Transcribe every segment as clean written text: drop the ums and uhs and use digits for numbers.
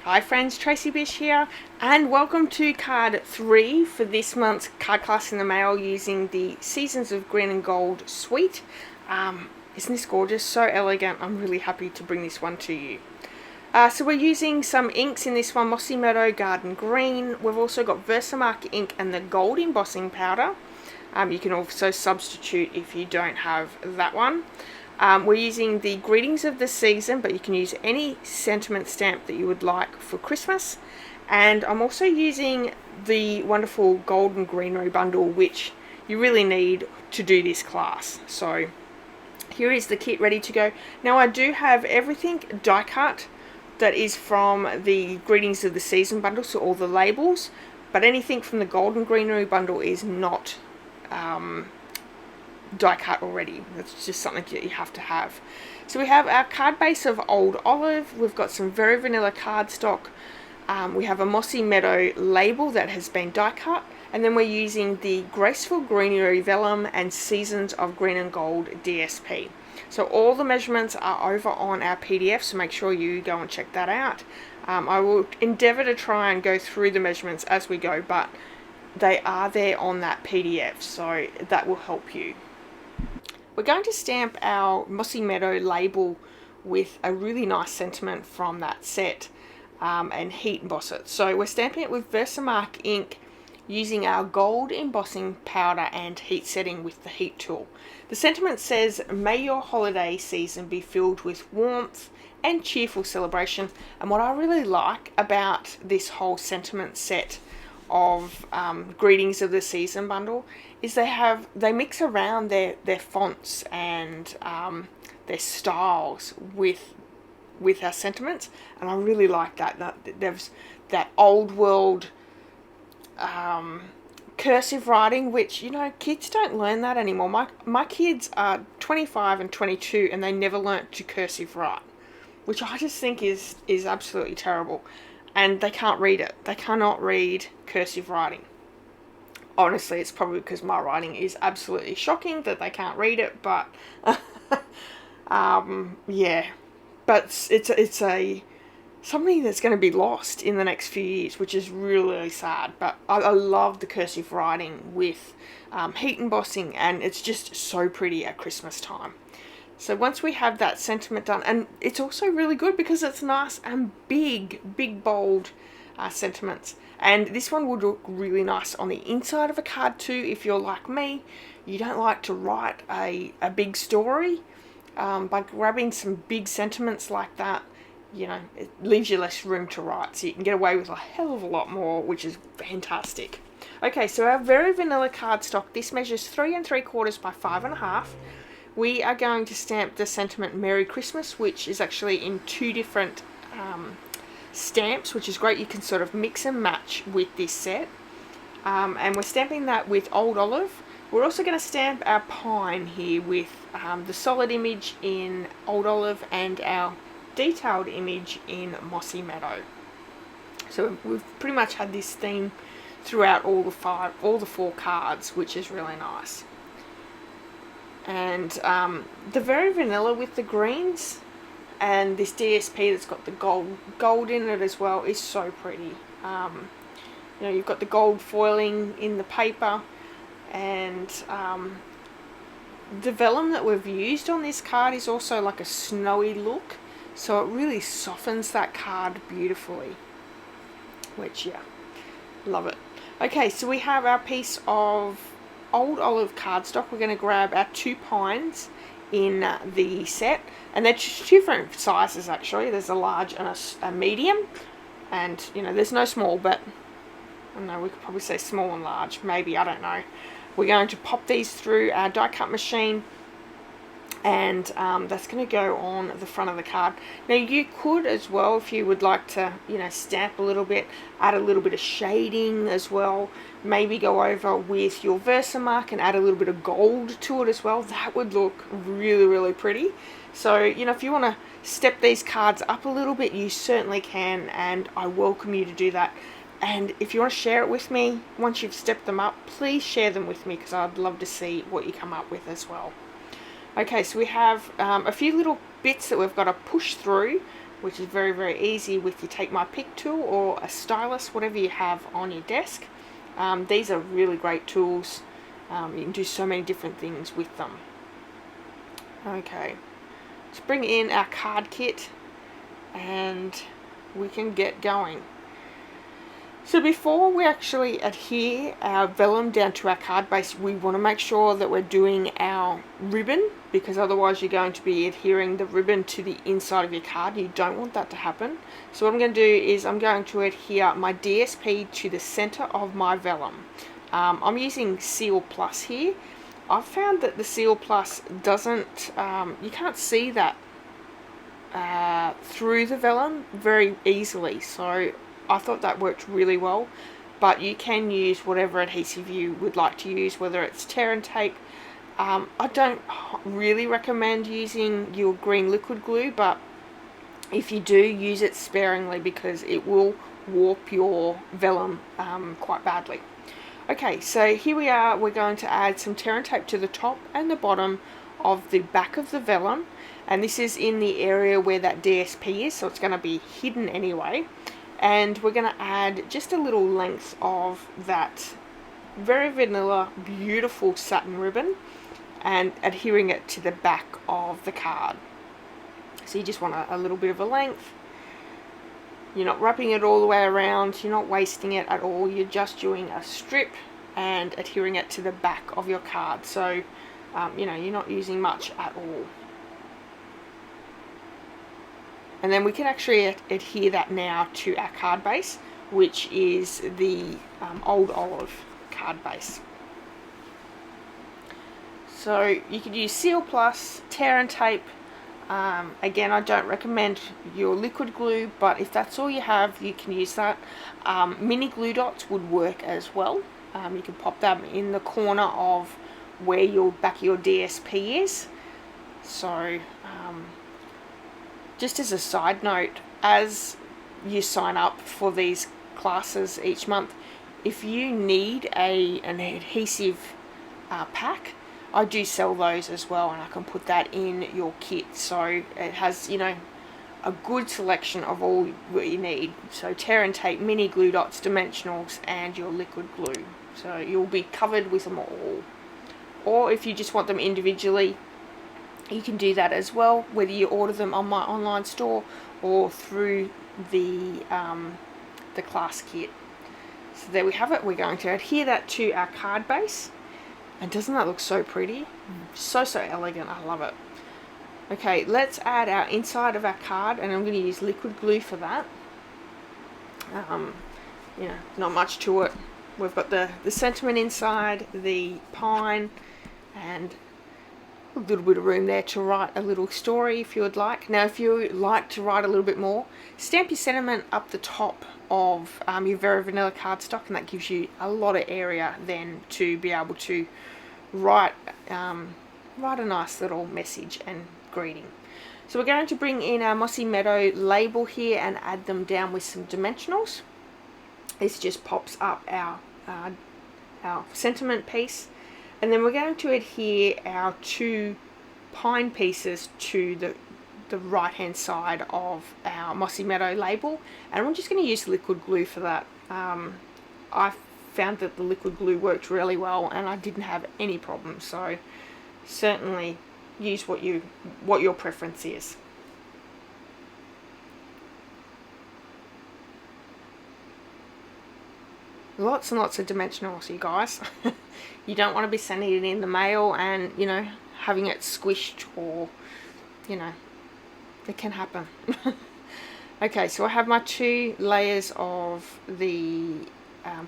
Hi friends, Tracy.bish here, and welcome to card 3 for this month's card class in the mail using the Seasons of Green and Gold Suite. Isn't this gorgeous? So elegant. I'm really happy to bring this one to you. So we're using some inks in this one, Mossy Meadow Garden Green. We've also got Versamark ink and the gold embossing powder. You can also substitute if you don't have that one. We're using the Greetings of the Season, but you can use any sentiment stamp that you would like for Christmas. And I'm also using the wonderful Golden Greenery bundle, which you really need to do this class. So here is the kit ready to go. Now I do have everything die cut that is from the Greetings of the Season bundle, so all the labels, but anything from the Golden Greenery bundle is not die cut already. That's just something that you have to have. So we have our card base of Old Olive. We've got some very vanilla cardstock. We have a Mossy Meadow label that has been die cut, and then we're using the Graceful Greenery Vellum and Seasons of Green and Gold DSP. So all the measurements are over on our PDF, so make sure you go and check that out. I will endeavour to try and go through the measurements as we go, but they are there on that PDF, so that will help you. We're going to stamp our Mossy Meadow label with a really nice sentiment from that set and heat emboss it. So we're stamping it with Versamark ink using our gold embossing powder and heat setting with the heat tool. The sentiment says, "May your holiday season be filled with warmth and cheerful celebration." And what I really like about this whole sentiment set of Greetings of the Season bundle is they mix around their fonts and their styles with our sentiments, and I really like that. There's that old world cursive writing, which, you know, kids don't learn that anymore. My kids are 25 and 22 and they never learnt to cursive write, which I just think is absolutely terrible. And they can't read it. They cannot read cursive writing. Honestly, it's probably because my writing is absolutely shocking that they can't read it, but yeah. But it's something that's going to be lost in the next few years, which is really, really sad. But I love the cursive writing with heat embossing, and it's just so pretty at Christmas time. So once we have that sentiment done, and it's also really good because it's nice and big, bold sentiments. And this one would look really nice on the inside of a card too. If you're like me, you don't like to write a big story. By grabbing some big sentiments like that, you know, it leaves you less room to write. So you can get away with a hell of a lot more, which is fantastic. Okay, so our very vanilla cardstock, this measures 3 3/4 by 5 1/2. We are going to stamp the sentiment Merry Christmas, which is actually in 2 different stamps, which is great. You can sort of mix and match with this set. And we're stamping that with Old Olive. We're also going to stamp our pine here with the solid image in Old Olive and our detailed image in Mossy Meadow. So we've pretty much had this theme throughout all the 4 cards, which is really nice. And the very vanilla with the greens and this DSP that's got the gold in it as well is so pretty. You know, you've got the gold foiling in the paper, and the vellum that we've used on this card is also like a snowy look, so it really softens that card beautifully, which, yeah, love it. Okay, so we have our piece of Old Olive cardstock. We're going to grab our 2 pines in the set, and they're 2 different sizes actually. There's a large and a medium, and, you know, there's no small, but I don't know, we could probably say small and large, maybe, I don't know. We're going to pop these through our die cut machine, and that's going to go on the front of the card. Now you could as well, if you would like to, you know, stamp a little bit, add a little bit of shading as well, maybe go over with your Versamark and add a little bit of gold to it as well. That would look really, really pretty. So, you know, if you want to step these cards up a little bit, you certainly can, and I welcome you to do that. And if you want to share it with me once you've stepped them up, please share them with me, because I'd love to see what you come up with as well. Okay, so we have a few little bits that we've got to push through which is very, very easy with your Take My Pick tool or a stylus, whatever you have on your desk. These are really great tools. You can do so many different things with them. Okay, let's bring in our card kit and we can get going. So before we actually adhere our vellum down to our card base, we want to make sure that we're doing our ribbon, because otherwise you're going to be adhering the ribbon to the inside of your card. You don't want that to happen. So what I'm going to do is I'm going to adhere my DSP to the center of my vellum. I'm using Seal Plus here. I've found that the Seal Plus doesn't, you can't see that through the vellum very easily, so I thought that worked really well. But you can use whatever adhesive you would like to use, whether it's tear and tape. I don't really recommend using your green liquid glue, but if you do, use it sparingly because it will warp your vellum quite badly. Okay, so here we are. We're going to add some tear and tape to the top and the bottom of the back of the vellum, and this is in the area where that DSP is, so it's going to be hidden anyway. And we're going to add just a little length of that very vanilla, beautiful satin ribbon and adhering it to the back of the card. So you just want a little bit of a length. You're not wrapping it all the way around, you're not wasting it at all, you're just doing a strip and adhering it to the back of your card. So, you know, you're not using much at all. And then we can actually adhere that now to our card base, which is the Old Olive card base. So you could use Seal Plus, tear and tape. Again, I don't recommend your liquid glue, but if that's all you have, you can use that. Mini glue dots would work as well. You can pop them in the corner of where your back of your DSP is. So just as a side note, as you sign up for these classes each month, if you need an adhesive pack, I do sell those as well, and I can put that in your kit. So it has, you know, a good selection of all what you need. So tear and tape, mini glue dots, dimensionals, and your liquid glue. So you'll be covered with them all. Or if you just want them individually, you can do that as well, whether you order them on my online store or through the class kit. So there we have it. We're going to adhere that to our card base. And doesn't that look so pretty? So elegant. I love it. Okay, let's add our inside of our card, and I'm going to use liquid glue for that. You know, not much to it. We've got the sentiment inside, the pine, and a little bit of room there to write a little story if you would like. Now, if you like to write a little bit more, stamp your sentiment up the top of your Very Vanilla cardstock, and that gives you a lot of area then to be able to write a nice little message and greeting. So we're going to bring in our Mossy Meadow label here and add them down with some dimensionals. This just pops up our sentiment piece. And then we're going to adhere our two pine pieces to the right hand side of our Mossy Meadow label, and we're just going to use liquid glue for that. I found that the liquid glue worked really well and I didn't have any problems, so certainly use what your preference is. Lots and lots of dimensionals, you guys. You don't want to be sending it in the mail and, you know, having it squished, or, you know, it can happen. Okay, so I have my two layers of the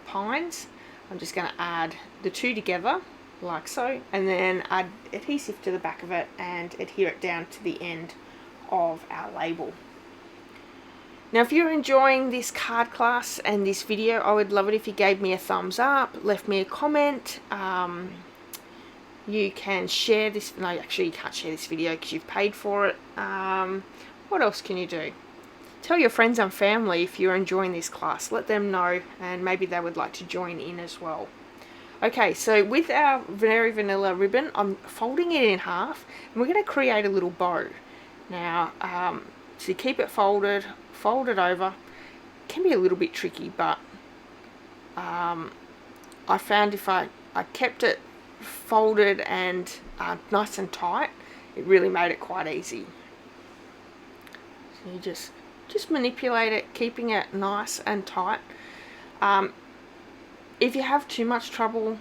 pines. I'm just going to add the two together like so, and then add adhesive to the back of it and adhere it down to the end of our label. Now, if you're enjoying this card class and this video, I would love it if you gave me a thumbs up, left me a comment. You can share this. No, actually you can't share this video because you've paid for it. What else can you do? Tell your friends and family if you're enjoying this class. Let them know, and maybe they would like to join in as well. Okay, so with our Very Vanilla ribbon, I'm folding it in half, and we're going to create a little bow. Now, So you keep it fold it over. It can be a little bit tricky, but I found if I kept it folded and nice and tight, it really made it quite easy. So you just manipulate it, keeping it nice and tight. If you have too much trouble,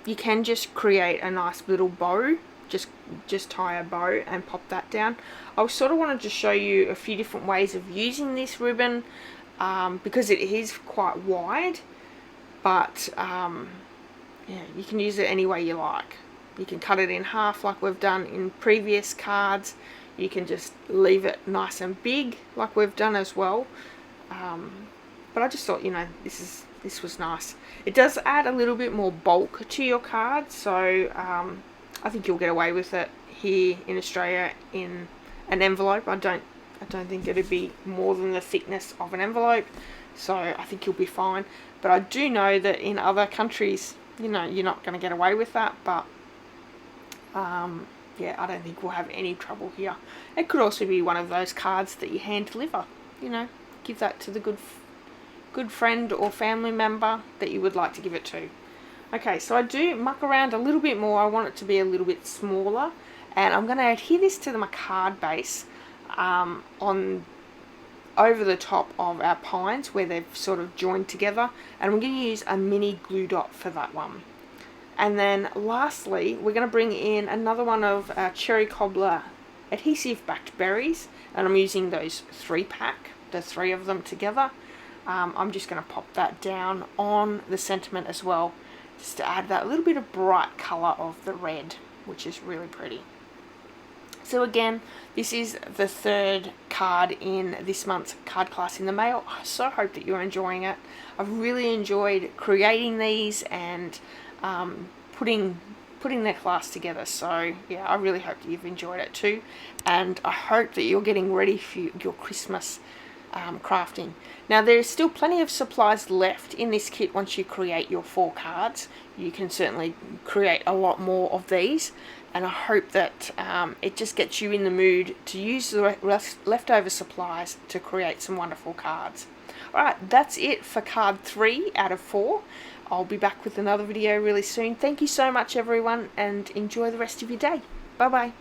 you can just create a nice little bow. Just tie a bow and pop that down. I sort of wanted to show you a few different ways of using this ribbon, because it is quite wide, but yeah, you can use it any way you like. You can cut it in half like we've done in previous cards. You can just leave it nice and big like we've done as well. But I just thought, you know, this was nice. It does add a little bit more bulk to your card, so I think you'll get away with it here in Australia in an envelope. I don't think it'd be more than the thickness of an envelope, so I think you'll be fine. But I do know that in other countries, you know, you're not going to get away with that, but yeah, I don't think we'll have any trouble here. It could also be one of those cards that you hand deliver, you know, give that to the good friend or family member that you would like to give it to. Okay, so I do muck around a little bit more. I want it to be a little bit smaller, and I'm going to adhere this to my card base on over the top of our pines where they've sort of joined together, and I'm going to use a mini glue dot for that one. And then lastly, we're going to bring in another one of our cherry cobbler adhesive backed berries, and I'm using those 3-pack, the 3 of them together. I'm just going to pop that down on the sentiment as well, just to add that little bit of bright colour of the red, which is really pretty. So again, this is the 3rd card in this month's card class in the mail. I so hope that you're enjoying it. I've really enjoyed creating these and putting their class together. So yeah, I really hope that you've enjoyed it too, and I hope that you're getting ready for your Christmas crafting. Now there is still plenty of supplies left in this kit. Once you create your 4 cards, you can certainly create a lot more of these, and I hope that it just gets you in the mood to use the leftover supplies to create some wonderful cards. Alright, that's it for card 3 out of 4. I'll be back with another video really soon. Thank you so much everyone, and enjoy the rest of your day. Bye bye.